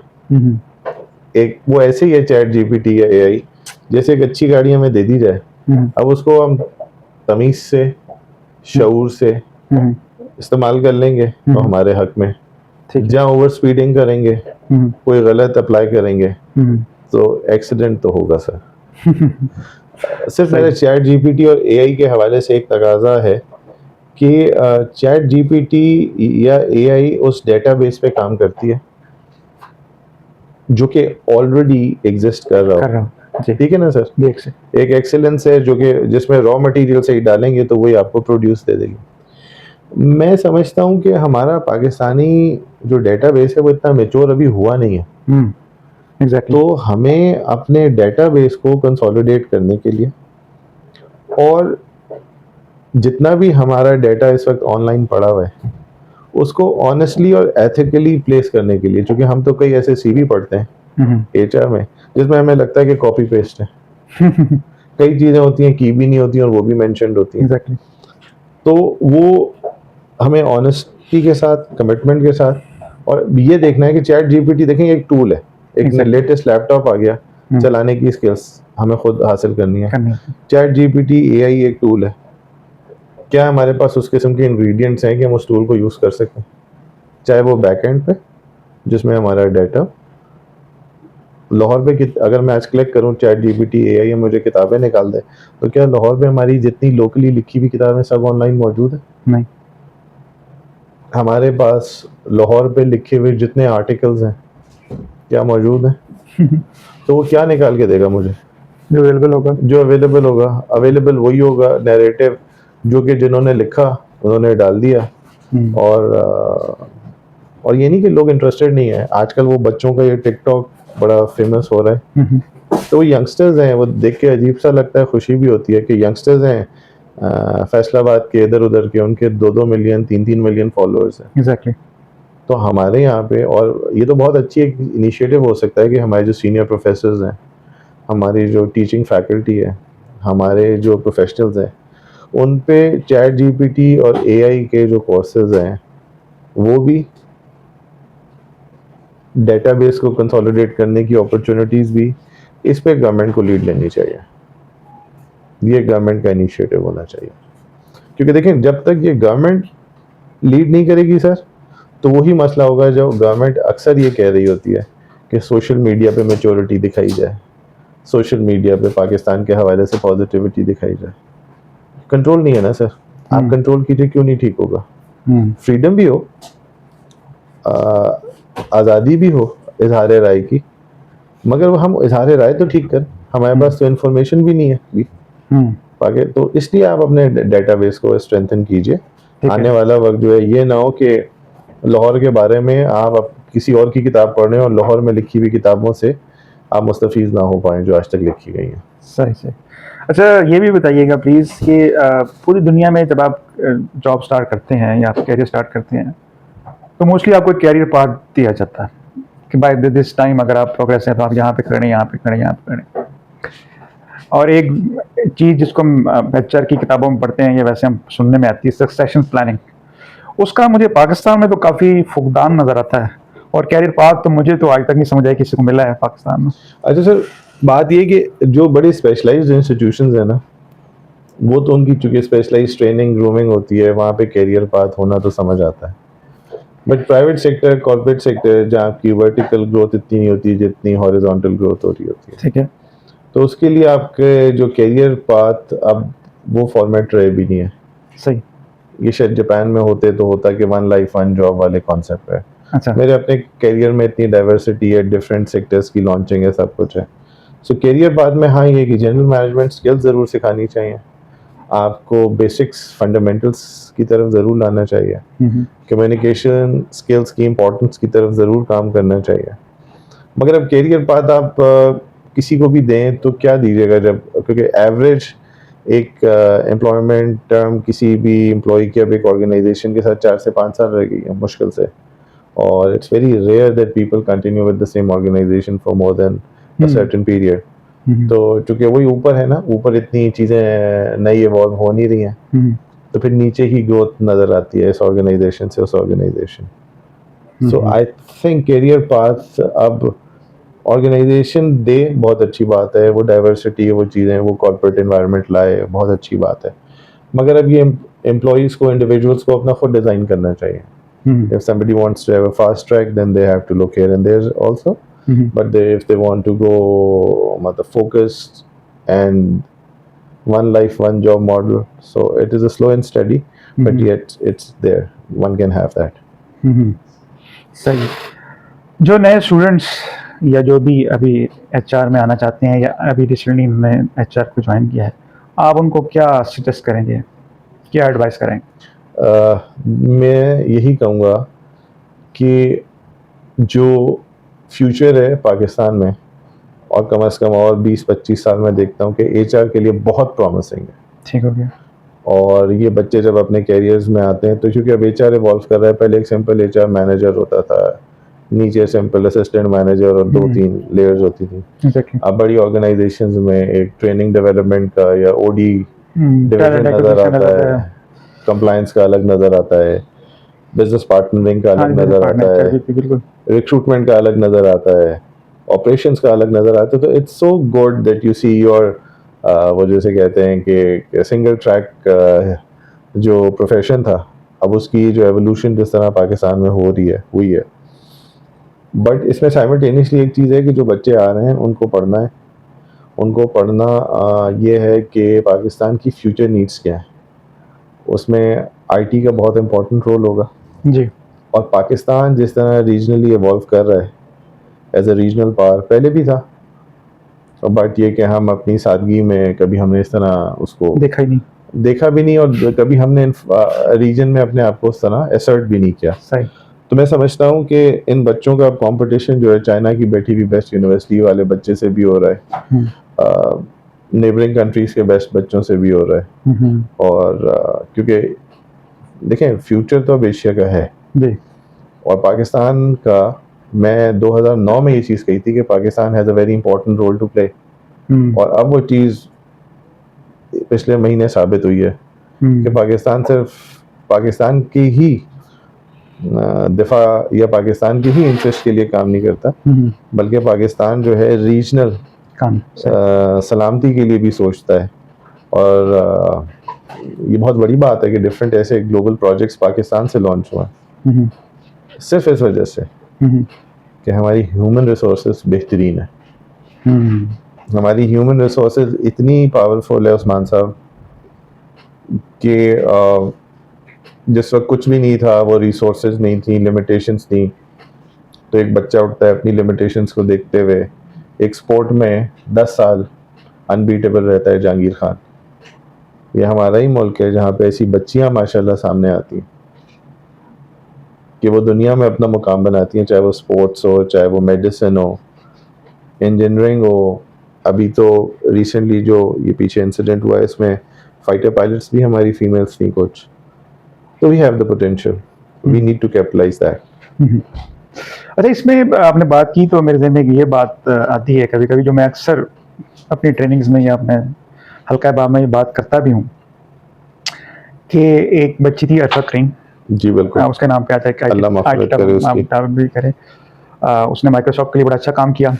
एक वो ऐसे ही है, चैट जीपीटी या एआई, जैसे एक अच्छी गाड़ी हमें दे दी जाए, अब उसको हम तमीज से, शऊर से इस्तेमाल कर लेंगे तो हमारे हक में। जहाँ ओवर स्पीडिंग करेंगे, कोई गलत अप्लाई करेंगे तो एक्सीडेंट तो होगा सर। सिर्फ मेरे चैट जीपीटी और एआई के हवाले से एक तकाजा है कि चैट जीपीटी या एआई उस डेटाबेस पे काम करती है जो कि ऑलरेडी एग्जिस्ट कर रहा हो। ठीक है ना सर? एक एक्सेलेंस है जो कि जिसमें रॉ मटेरियल से ही डालेंगे तो वही आपको प्रोड्यूस दे देगी। मैं समझता हूँ कि हमारा पाकिस्तानी जो डेटाबेस है वो इतना मेच्योर अभी हुआ नहीं है। तो हमें अपने डेटाबेस को कंसोलिडेट करने के लिए और जितना भी हमारा डेटा इस वक्त ऑनलाइन पड़ा हुआ है उसको ऑनेस्टली और एथिकली प्लेस करने के लिए, क्योंकि हम तो कई ऐसे सीवी पढ़ते हैं एचआर में जिसमें हमें लगता है कि कॉपी पेस्ट है। कई चीजें होती हैं की भी नहीं होती और वो भी मेंशन्ड होती हैं। तो वो हमें ऑनेस्टी के साथ, कमिटमेंट के साथ, और ये देखना है कि चैट जीपीटी देखें एक टूल है, एक लेटेस्ट लैपटॉप आ गया, चलाने की स्किल्स हमें खुद हासिल करनी है। चैट जीपीटी एआई एक टूल है, क्या हमारे पास उस किस्म के इंग्रेडिएंट्स हैं कि हम उस टूल को यूज़ कर सकें, चाहे वो बैकएंड पे जिसमें हमारा डाटा लाहौर पे अगर मैं आज क्लिक करूं चैट जीपीटी एआई मुझे किताबें निकाल दे, तो क्या लाहौर पे हमारी जितनी लोकली लिखी हुई किताबें सब ऑनलाइन मौजूद है? नहीं। हमारे पास लाहौर पे लिखे हुए जितने आर्टिकल्स हैं क्या मौजूद हैं? तो वो क्या निकाल के देगा मुझे? जो अवेलेबल होगा। जो अवेलेबल होगा, अवेलेबल वही होगा नैरेटिव जो कि जिन्होंने लिखा उन्होंने डाल दिया। और ये नहीं कि लोग इंटरेस्टेड नहीं है, आजकल वो बच्चों का ये टिकटॉक बड़ा फेमस हो रहा है। तो वो यंगस्टर्स हैं, वो देख के अजीब सा लगता है, खुशी भी होती है कि यंगस्टर्स हैं फैसलाबाद के, इधर उधर के, उनके 2-2 मिलियन 3-3 मिलियन फॉलोअर्स हैं। एग्जैक्टली। तो हमारे यहाँ पे, और ये तो बहुत अच्छी एक इनिशिएटिव हो सकता है कि हमारे जो सीनियर प्रोफेसर्स हैं, हमारी जो टीचिंग फैकल्टी है, हमारे जो प्रोफेशनल्स हैं, उन पे चैट जीपीटी और एआई के जो कोर्सेज हैं वो भी, डेटाबेस को कंसोलिडेट करने की अपॉर्चुनिटीज़ भी, इस पे गवर्नमेंट को लीड लेनी चाहिए। ये गवर्नमेंट का इनिशिएटिव होना चाहिए, क्योंकि देखें जब तक ये गवर्नमेंट लीड नहीं करेगी सर, तो वही मसला होगा जो गवर्नमेंट अक्सर ये कह रही होती है कि सोशल मीडिया पे मैच्योरिटी दिखाई जाए, सोशल मीडिया पे पाकिस्तान के हवाले से पॉजिटिविटी दिखाई जाए। कंट्रोल नहीं है ना सर, आप कंट्रोल कीजिए, क्यों नहीं ठीक होगा? फ्रीडम भी हो, आज़ादी भी हो इजहार राय की, मगर हम इजहार राय तो ठीक कर, हमारे पास तो इन्फॉर्मेशन भी नहीं है। तो इसलिए आप अपने डेटाबेस को स्ट्रेंथन कीजिए। आने वाला वक्त जो है ये ना हो कि लाहौर के बारे में आप किसी और की किताब पढ़ रहे हैं और लाहौर में लिखी हुई किताबों से आप मुस्तफीज़ ना हो पाएँ जो आज तक लिखी गई हैं। सही सही। अच्छा, ये भी बताइएगा प्लीज़ कि पूरी दुनिया में जब आप जॉब स्टार्ट करते हैं या आप कैरियर स्टार्ट करते हैं तो मोस्टली आपको एक कैरियर पाथ दिया जाता है कि बाय दिस टाइम अगर आप प्रोग्रेस हैं तो आप यहाँ पे करें, यहाँ पे करें, यहाँ पे करें। और एक चीज़ जिसको हम एचआर की किताबों में पढ़ते हैं या वैसे हम सुनने में आती है, सक्सेशन प्लानिंग, उसका मुझे पाकिस्तान में तो काफ़ी फुकदान नज़र आता है, और कैरियर पाथ तो मुझे तो आज तक नहीं समझ आया किसी को मिला है पाकिस्तान में। अच्छा सर, बात ये कि जो बड़ी स्पेशलाइज्ड इंस्टीट्यूशंस हैं ना, वो तो उनकी चूँकि स्पेशलाइज्ड ट्रेनिंग ग्रूमिंग होती है, वहाँ पे कैरियर पाथ होना तो समझ आता है। But private sector, corporate sector, जहाँ आपकी वर्टिकल ग्रोथ इतनी नहीं होती जितनी हॉरिजॉन्टल ग्रोथ हो रही होती है, ठीक है, तो उसके लिए आपके जो कैरियर पाथ अब वो फॉर्मेट रहे भी नहीं है। सही। ये शायद जापान में होते तो होता कि 1 लाइफ 1 जॉब वाले कॉन्सेप्ट है, अच्छा। मेरे अपने करियर में इतनी डाइवर्सिटी है, डिफरेंट सेक्टर्स की लॉन्चिंग है, सब कुछ है। सो करियर बाद में हाँ ये कि जनरल मैनेजमेंट स्किल्स ज़रूर सिखानी चाहिए, आपको बेसिक्स फंडामेंटल्स की तरफ ज़रूर लाना चाहिए, कम्युनिकेशन स्किल्स की इम्पोर्टेंस की तरफ ज़रूर काम करना चाहिए। मगर अब करियर पाथ आप किसी को भी दें तो क्या दीजिएगा, जब क्योंकि एवरेज एक एम्प्लॉयमेंट टर्म किसी भी एम्प्लॉय की अब एक ऑर्गेनाइजेशन के साथ 4 से 5 साल रह गई है मुश्किल से, और it's very rare that people continue with the same organization for more than a certain period. तो चूंकि वही ऊपर है ना, ऊपर इतनी चीज़ें नई इवॉल्व हो नहीं रही हैं, तो फिर नीचे ही ग्रोथ नज़र आती है इस ऑर्गेनाइजेशन से उस organization. So I think career path अब ऑर्गेनाइजेशन दे, बहुत अच्छी बात है, वो डाइवर्सिटी वो चीज़ें वो कॉर्पोरेट एनवायरनमेंट लाए, बहुत अच्छी बात है। मगर अब ये एम्प्लॉयज़ को, इंडिविजुअल्स को अपना खुद डिज़ाइन करना चाहिए। If somebody wants to have a fast track, then they have to look here and there also. But if they want to go focused and one life, one job model, so it is a slow and steady, but yet it's there. One can have that. सही। जो नए students या जो भी अभी HR में आना चाहते हैं या अभी रिसेंटली में एचआर को ज्वाइन किया है, आप उनको क्या सजेस्ट करेंगे, क्या एडवाइस करेंगे? मैं यही कहूँगा कि जो फ्यूचर है पाकिस्तान में, और कम से कम और 20-25 साल में देखता हूँ कि एचआर के लिए बहुत प्रॉमिसिंग है। ठीक हो गया। और ये बच्चे जब अपने कैरियर्स में आते हैं तो क्योंकि अब एचआर इवॉल्व कर रहा है, पहले एक सिंपल एचआर मैनेजर होता था, नीचे सिंपल असिस्टेंट मैनेजर और 2-3 लेयर्स होती थी। Exactly. अब बड़ी ऑर्गेनाइजेशंस में एक ट्रेनिंग डेवलपमेंट का या ओडी डिवीजन नज़र आता है, कंप्लायंस का अलग नज़र आता है, बिजनेस पार्टनरिंग का अलग नज़र आता है, रिक्रूटमेंट का अलग नज़र आता है, ऑपरेशंस का अलग नज़र आता है। तो it's so good that you see your वो जैसे कहते हैं कि सिंगल ट्रैक जो प्रोफेशन था, अब उसकी जो एवोल्यूशन जिस तरह पाकिस्तान में हो रही है हुई है। बट इसमें साइमल्टेनियसली एक चीज़ है कि जो बच्चे आ रहे हैं उनको पढ़ना है, उनको पढ़ना ये है कि पाकिस्तान की फ्यूचर नीड्स क्या है, उसमें आईटी का बहुत इम्पोर्टेंट रोल होगा जी। और पाकिस्तान जिस तरह रीजनली इवॉल्व कर रहा है एज अ रीजनल पावर, पहले भी था, बट ये कि हम अपनी सादगी में कभी हमने इस तरह उसको देखा भी नहीं और कभी हमने रीजन में अपने आप को उस तरह एसर्ट भी नहीं किया। सही। तो मैं समझता हूँ कि इन बच्चों का कंपटीशन जो है चाइना की बैठी हुई बेस्ट यूनिवर्सिटी वाले बच्चे से भी हो रहा है, नेबरिंग कंट्रीज़ के बेस्ट बच्चों से भी हो रहा है। और क्योंकि देखें फ्यूचर तो अब एशिया का है जी, और पाकिस्तान का, मैं 2009 में ये चीज़ कही थी कि Pakistan has a very important role to play, और अब वो चीज़ पिछले महीने साबित हुई है कि पाकिस्तान सिर्फ पाकिस्तान की ही दिफा या पाकिस्तान की ही इंटरेस्ट के लिए काम नहीं करता, बल्कि पाकिस्तान जो है रीजनल सलामती के लिए भी सोचता है। और ये बहुत बड़ी बात है कि डिफरेंट ऐसे ग्लोबल प्रोजेक्ट्स पाकिस्तान से लॉन्च हुआ है सिर्फ इस वजह से कि हमारी ह्यूमन रिसोर्सेज बेहतरीन है। हमारी ह्यूमन रिसोर्सेज इतनी पावरफुल है उस्मान साहब कि जिस वक्त कुछ भी नहीं था, वो रिसोर्सेज नहीं थी, लिमिटेशंस थी, तो एक बच्चा उठता है अपनी लिमिटेशंस को देखते हुए, एक स्पोर्ट में 10 साल अनबीटेबल रहता है जहांगीर खान। ये हमारा ही मुल्क है जहाँ पे ऐसी बच्चियाँ माशाल्लाह सामने आती हैं कि वो दुनिया में अपना मुकाम बनाती हैं, चाहे वो स्पोर्ट्स हो, चाहे वो मेडिसिन हो, इंजीनियरिंग हो। अभी तो रिसेंटली जो ये पीछे इंसिडेंट हुआ है इसमें फाइटर पायलट्स भी हमारी फीमेल्स थी कुछ। तो we have the potential, we need to capitalize that. अच्छा, इसमें आपने बात की तो मेरे ज़हन में ये बात आती है कभी कभी, जो मैं अक्सर अपनी ट्रेनिंग्स में या अपने हल्का बाब में ये बात करता भी हूँ कि एक बच्ची थी अरफा करीम जी बिल्कुल, उसका नाम क्या था, अल्लाह माफ़रत करे उसकी, करे। उसने माइक्रोसॉफ्ट के लिए बड़ा अच्छा काम किया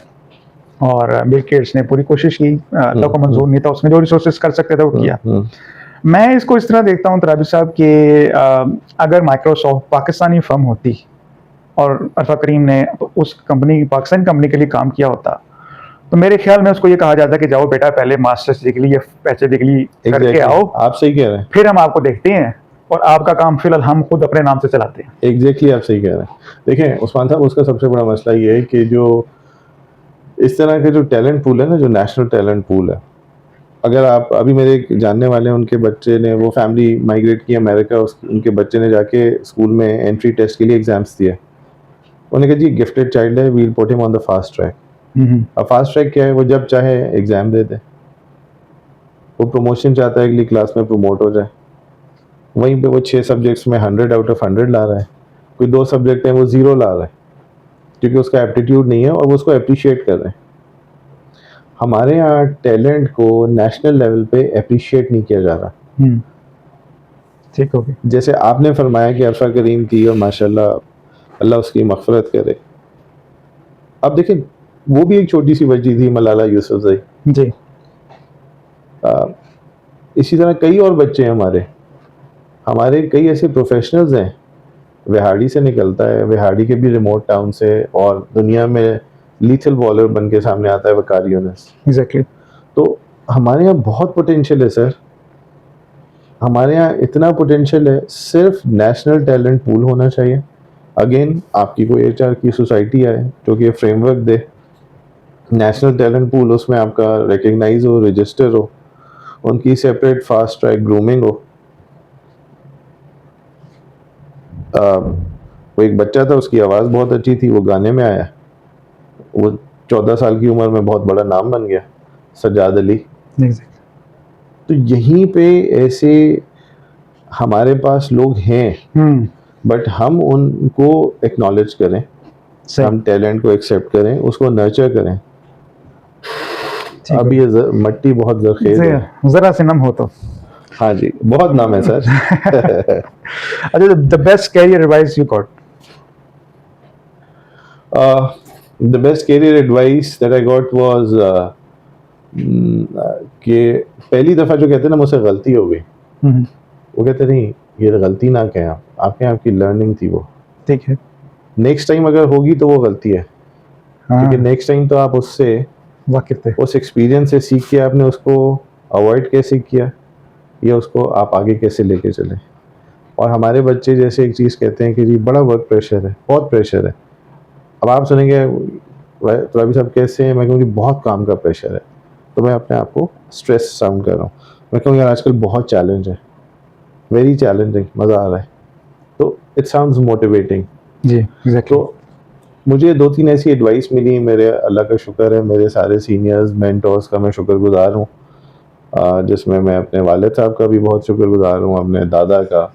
और बिल गेट्स ने पूरी कोशिश की, अल्लाह को मंजूर नहीं था, उसने जो रिसोर्सेज कर सकते थे वो किया। मैं इसको इस तरह देखता हूँ तराबी साहब कि अगर माइक्रोसॉफ्ट पाकिस्तानी फर्म होती और अरफा करीम ने उस कंपनी, पाकिस्तानी कंपनी के लिए काम किया होता, तो मेरे ख्याल में उसको ये कहा जाता कि जाओ बेटा पहले मास्टर्स डिग्री या PhD डिग्री करके आओ, आप सही कह रहे हैं, फिर हम आपको देखते हैं और आपका काम फिलहाल हम खुद अपने नाम से चलाते हैं। एग्जैक्टली आप सही कह रहे हैं। देखें उस्मान साहब, उसका सबसे बड़ा मसला ये है कि जो इस तरह के जो टैलेंट पूल है ना, जो नेशनल टैलेंट पूल है, अगर आप अभी मेरे एक जानने वाले हैं, उनके बच्चे ने, वो फैमिली माइग्रेट की अमेरिका, उनके बच्चे ने जाके स्कूल में एंट्री टेस्ट के लिए एग्जाम्स दिए। उन्होंने कहा जी गिफ्टेड चाइल्ड है, we'll put him on the fast track. अब फास्ट ट्रैक क्या है? वो जब चाहे एग्जाम दे दे, वो प्रमोशन चाहता है अगली क्लास में प्रमोट हो जाए, वहीं पे वो 6 सब्जेक्ट्स में 100 आउट ऑफ 100 ला रहा है, कोई 2 सब्जेक्ट है वो 0 ला रहा है क्योंकि उसका एप्टीट्यूड नहीं है और वो उसको अप्रिशिएट कर रहे हैं। हमारे यहाँ टैलेंट को नेशनल लेवल पे अप्रिशिएट नहीं किया जा रहा। ठीक हो गया। जैसे आपने फरमाया कि अरफा करीम की, और माशाल्लाह अल्लाह उसकी मग़फ़िरत करे। अब देखें, वो भी एक छोटी सी बच्ची थी, मलाला यूसुफ़ज़ई जी। इसी तरह कई और बच्चे हैं हमारे कई ऐसे प्रोफेशनल्स हैं। विहाड़ी से निकलता है, विहाड़ी के भी रिमोट टाउन से, और दुनिया में लीथल बॉलर बन के सामने आता है वकार यूनुस। एग्जैक्टली। तो हमारे यहाँ बहुत पोटेंशियल है सर, हमारे यहाँ इतना पोटेंशियल है, सिर्फ नेशनल टैलेंट पूल होना चाहिए। अगेन आपकी कोई HR की सोसाइटी आए जो कि फ्रेमवर्क दे, नेशनल टैलेंट पूल, उसमें आपका रिकग्नाइज हो, रजिस्टर हो, उनकी सेपरेट फास्ट ट्रैक ग्रूमिंग हो। वो एक बच्चा था, उसकी आवाज़ बहुत अच्छी थी, वो गाने में आया, वो 14 साल की उम्र में बहुत बड़ा नाम बन गया, सज्जाद अली। तो यहीं पे ऐसे हमारे पास लोग हैं, बट हम उनको एक्नॉलेज करें, हम टैलेंट को एक्सेप्ट करें, उसको नर्चर करें। अब ये मट्टी बहुत ज़रख़ेज़ है, ज़रा से नम हो तो। हाँ जी, बहुत नाम है सर। अच्छा, the best career advice you got? The best career advice that I got was कि पहली दफ़ा जो कहते हैं ना मुझसे गलती हो गई, वो कहते नहीं ये गलती ना कहें आप, आपके आपकी लर्निंग थी वो, ठीक है। नेक्स्ट टाइम अगर होगी तो वो गलती है, क्योंकि नेक्स्ट टाइम तो आप उससे वाकिफ थे, उस एक्सपीरियंस से सीख के आपने उसको अवॉइड कैसे किया, या उसको आप आगे कैसे लेके चले। और हमारे बच्चे जैसे एक चीज़ कहते हैं कि जी बड़ा वर्क प्रेशर है, बहुत प्रेशर है। अब आप सुनेंगे रवि साहब कैसे हैं, मैं कहूँगी बहुत काम का प्रेशर है, तो मैं अपने आप को स्ट्रेस साउंड कर रहा हूँ। मैं कहूँ यार आजकल बहुत चैलेंज है, वेरी चैलेंजिंग, मज़ा आ रहा है, तो इट साउंड्स मोटिवेटिंग। जी एग्जैक्टली। तो मुझे 2-3 ऐसी एडवाइस मिली, मेरे अल्लाह का शुक्र है, मेरे सारे सीनियर्स मेंटोर्स का मैं शुक्रगुजार हूँ, जिसमें मैं अपने वालिद साहब का भी बहुत शुक्रगुजार हूँ, अपने दादा का,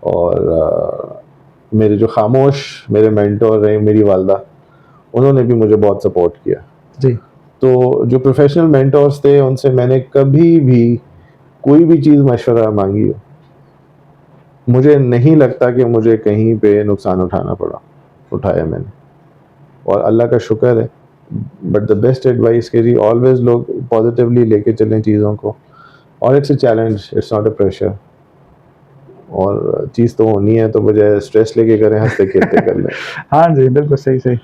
और मेरे जो खामोश मेरे मेंटोर रहे, मेरी वालदा, उन्होंने भी मुझे बहुत सपोर्ट किया जी। तो जो प्रोफेशनल मेंटोर्स थे उनसे मैंने कभी भी कोई भी चीज़ मशवरा मांगी हो, मुझे नहीं लगता कि मुझे कहीं पे नुकसान उठाया मैंने, और अल्लाह का शुक्र है। बट द बेस्ट एडवाइस के जी ऑलवेज लोग पॉजिटिवली लेके चलें चीज़ों को, और it's a challenge, it's not a pressure, और चीज़ तो होनी है तो बजाय स्ट्रेस लेके करें, हंसते खेलते कर लें। हाँ जी, बिल्कुल सही सही।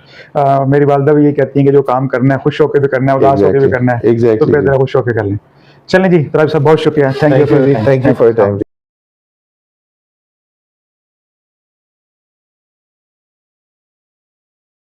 मेरी वालदा भी ये कहती हैं कि जो काम करना है खुश होकर भी करना है, उदास होकर भी करना है, तो बेहतर खुश होकर कर लें। चलें जी, तराब साहब बहुत शुक्रिया, thank you for your time.